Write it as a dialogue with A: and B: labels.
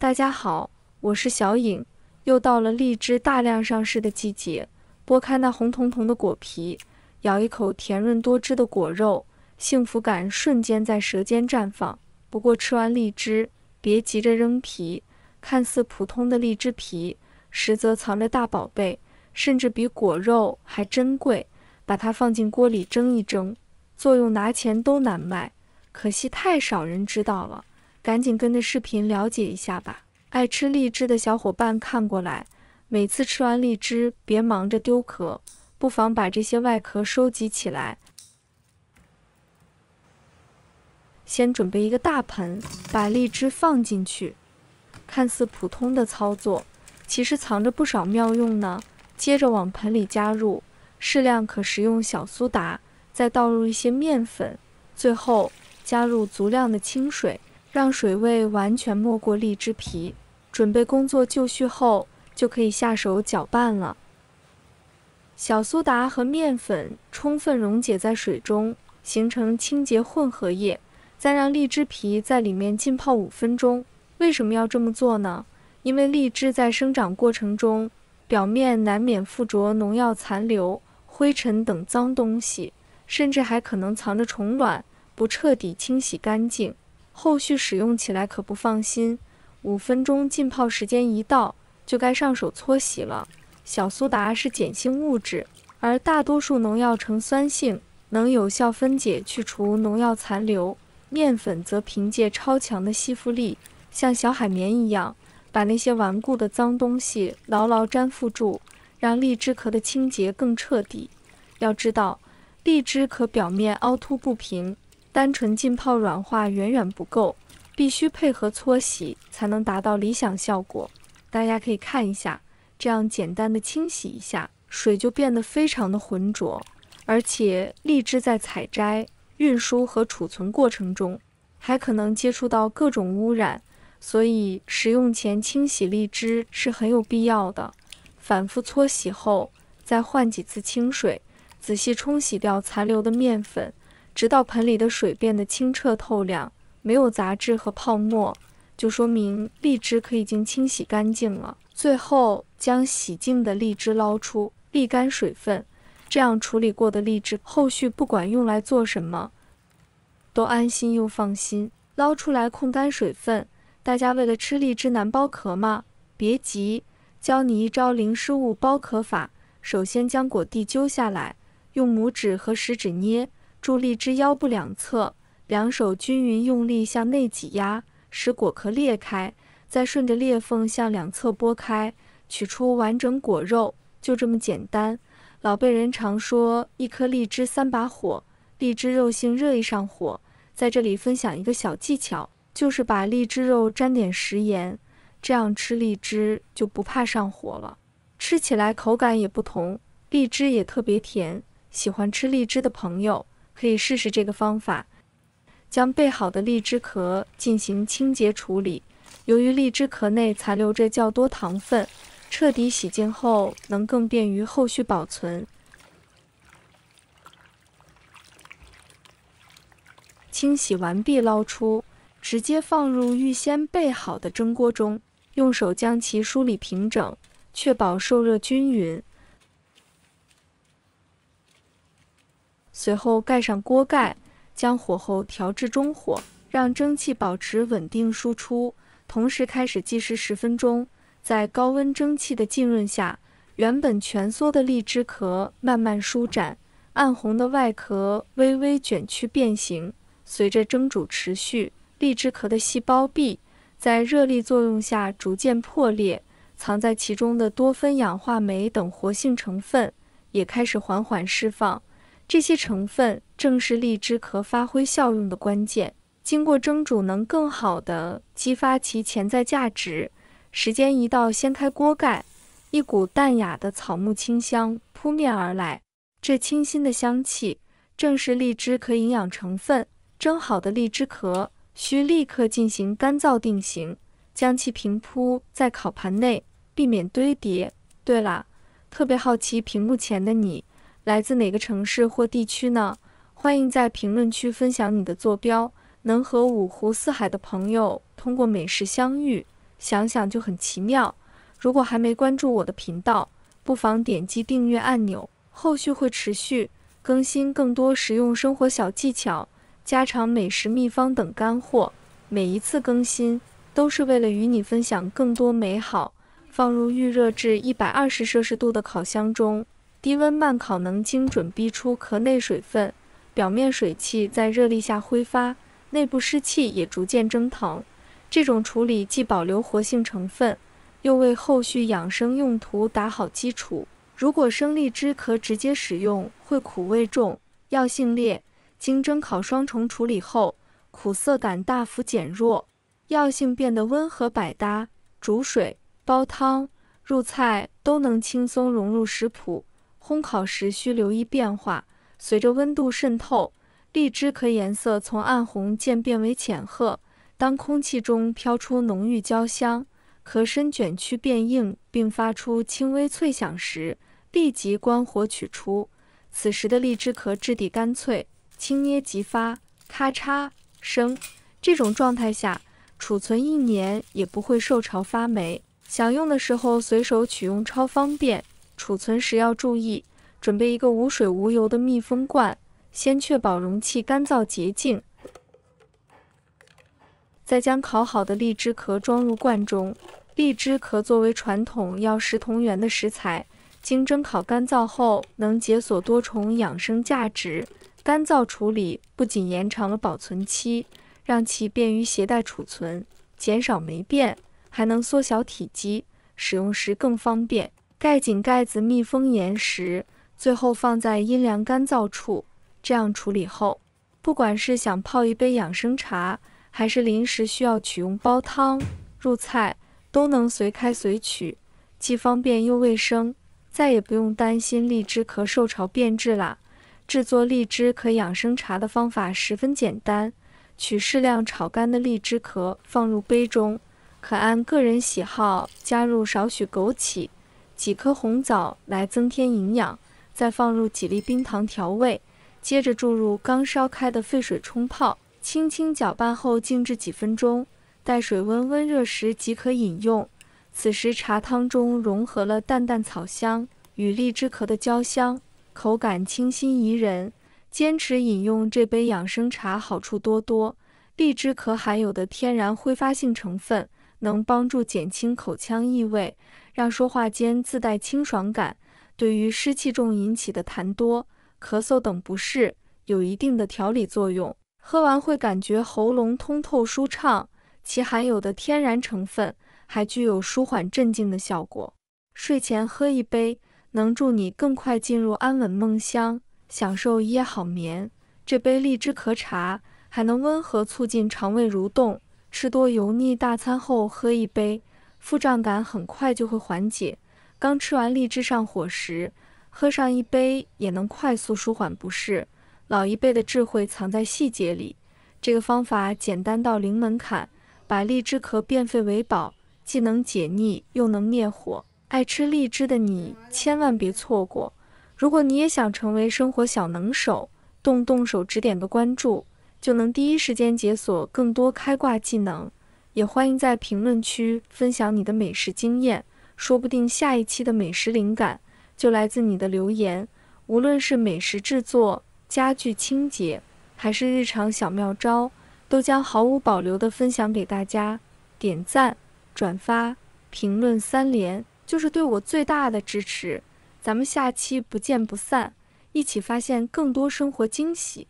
A: 大家好，我是小颖，又到了荔枝大量上市的季节。剥开那红彤彤的果皮，咬一口甜润多汁的果肉，幸福感瞬间在舌尖绽放。不过吃完荔枝，别急着扔皮，看似普通的荔枝皮，实则藏着大宝贝，甚至比果肉还珍贵。把它放进锅里蒸一蒸，作用拿钱都难卖，可惜太少人知道了。赶紧跟着视频了解一下吧。爱吃荔枝的小伙伴看过来，每次吃完荔枝别忙着丢壳，不妨把这些外壳收集起来。先准备一个大盆，把荔枝放进去。看似普通的操作，其实藏着不少妙用呢。接着往盆里加入适量可食用小苏打，再倒入一些面粉，最后加入足量的清水，让水味完全没过荔枝皮。准备工作就绪后，就可以下手搅拌了。小苏打和面粉充分溶解在水中，形成清洁混合液，再让荔枝皮在里面浸泡5分钟。为什么要这么做呢？因为荔枝在生长过程中，表面难免附着农药残留、灰尘等脏东西，甚至还可能藏着虫卵，不彻底清洗干净，后续使用起来可不放心。5分钟浸泡时间一到，就该上手搓洗了。小苏打是碱性物质，而大多数农药呈酸性，能有效分解去除农药残留。面粉则凭借超强的吸附力，像小海绵一样，把那些顽固的脏东西牢牢粘附住，让荔枝壳的清洁更彻底。要知道，荔枝壳表面凹凸不平，单纯浸泡软化远远不够，必须配合搓洗才能达到理想效果。大家可以看一下，这样简单的清洗一下，水就变得非常的浑浊。而且荔枝在采摘、运输和储存过程中，还可能接触到各种污染，所以食用前清洗荔枝是很有必要的。反复搓洗后，再换几次清水，仔细冲洗掉残留的面粉，直到盆里的水变得清澈透亮，没有杂质和泡沫，就说明荔枝可已经清洗干净了。最后将洗净的荔枝捞出，沥干水分，这样处理过的荔枝后续不管用来做什么，都安心又放心。捞出来控干水分，大家为了吃荔枝难剥壳吗？别急，教你一招零失误剥壳法。首先将果蒂揪下来，用拇指和食指捏住荔枝腰部两侧，两手均匀用力向内挤压，使果壳裂开，再顺着裂缝向两侧拨开，取出完整果肉。就这么简单。老辈人常说一颗荔枝3把火，荔枝肉性热易上火。在这里分享一个小技巧，就是把荔枝肉沾点食盐，这样吃荔枝就不怕上火了。吃起来口感也不同，荔枝也特别甜，喜欢吃荔枝的朋友可以试试这个方法。将备好的荔枝壳进行清洁处理，由于荔枝壳内残留着较多糖分，彻底洗净后能更便于后续保存。清洗完毕捞出，直接放入预先备好的蒸锅中，用手将其梳理平整，确保受热均匀。随后盖上锅盖，将火候调至中火，让蒸汽保持稳定输出，同时开始计时10分钟。在高温蒸汽的浸润下，原本蜷缩的荔枝壳慢慢舒展，暗红的外壳微微卷曲变形。随着蒸煮持续，荔枝壳的细胞壁在热力作用下逐渐破裂，藏在其中的多酚氧化酶等活性成分也开始缓缓释放。这些成分正是荔枝壳发挥效用的关键，经过蒸煮能更好地激发其潜在价值。时间一到，掀开锅盖，一股淡雅的草木清香扑面而来。这清新的香气正是荔枝壳营养成分。蒸好的荔枝壳需立刻进行干燥定型，将其平铺在烤盘内，避免堆叠。对了，特别好奇屏幕前的你来自哪个城市或地区呢？欢迎在评论区分享你的坐标，能和5湖4海的朋友通过美食相遇，想想就很奇妙。如果还没关注我的频道，不妨点击订阅按钮，后续会持续更新更多实用生活小技巧、家常美食秘方等干货。每一次更新都是为了与你分享更多美好。放入预热至120摄氏度的烤箱中，低温慢烤能精准逼出壳内水分，表面水汽在热力下挥发，内部湿气也逐渐蒸腾。这种处理既保留活性成分，又为后续养生用途打好基础。如果生荔枝壳直接使用，会苦味重、药性烈；经蒸烤双重处理后，苦涩感大幅减弱，药性变得温和百搭。煮水、煲汤、入菜都能轻松融入食谱。烘烤时需留意变化，随着温度渗透，荔枝壳颜色从暗红渐变为浅褐。当空气中飘出浓郁焦香，壳身卷曲变硬，并发出轻微脆响时，立即关火取出。此时的荔枝壳质地干脆，轻捏即发，咔嚓声。这种状态下，储存1年也不会受潮发霉。想用的时候随手取用超方便。储存时要注意，准备一个无水无油的密封罐，先确保容器干燥洁净。再将烤好的荔枝壳装入罐中。荔枝壳作为传统药食同源的食材，经蒸烤干燥后能解锁多重养生价值。干燥处理不仅延长了保存期，让其便于携带储存，减少霉变，还能缩小体积，使用时更方便。盖紧盖子密封严实，最后放在阴凉干燥处。这样处理后，不管是想泡一杯养生茶，还是临时需要取用煲汤、入菜，都能随开随取，既方便又卫生，再也不用担心荔枝壳受潮变质啦。制作荔枝壳养生茶的方法十分简单，取适量炒干的荔枝壳放入杯中，可按个人喜好加入少许枸杞、几颗红枣来增添营养，再放入几粒冰糖调味，接着注入刚烧开的沸水冲泡，轻轻搅拌后静置几分钟，待水温温热时即可饮用。此时茶汤中融合了淡淡草香与荔枝壳的焦香，口感清新宜人。坚持饮用这杯养生茶好处多多。荔枝壳含有的天然挥发性成分能帮助减轻口腔异味，让说话间自带清爽感，对于湿气重引起的痰多、咳嗽等不适有一定的调理作用。喝完会感觉喉咙通透舒畅，其含有的天然成分还具有舒缓镇静的效果。睡前喝一杯，能助你更快进入安稳梦乡，享受一夜好眠。这杯荔枝壳茶还能温和促进肠胃蠕动，吃多油腻大餐后喝一杯，腹胀感很快就会缓解。刚吃完荔枝上火时，喝上一杯也能快速舒缓不适。老一辈的智慧藏在细节里，这个方法简单到零门槛，把荔枝壳变废为宝，既能解腻又能灭火。爱吃荔枝的你千万别错过。如果你也想成为生活小能手，动手指点个关注，就能第一时间解锁更多开挂技能。也欢迎在评论区分享你的美食经验，说不定下一期的美食灵感就来自你的留言。无论是美食制作、家具清洁，还是日常小妙招，都将毫无保留地分享给大家。点赞、转发、评论3连，就是对我最大的支持。咱们下期不见不散，一起发现更多生活惊喜。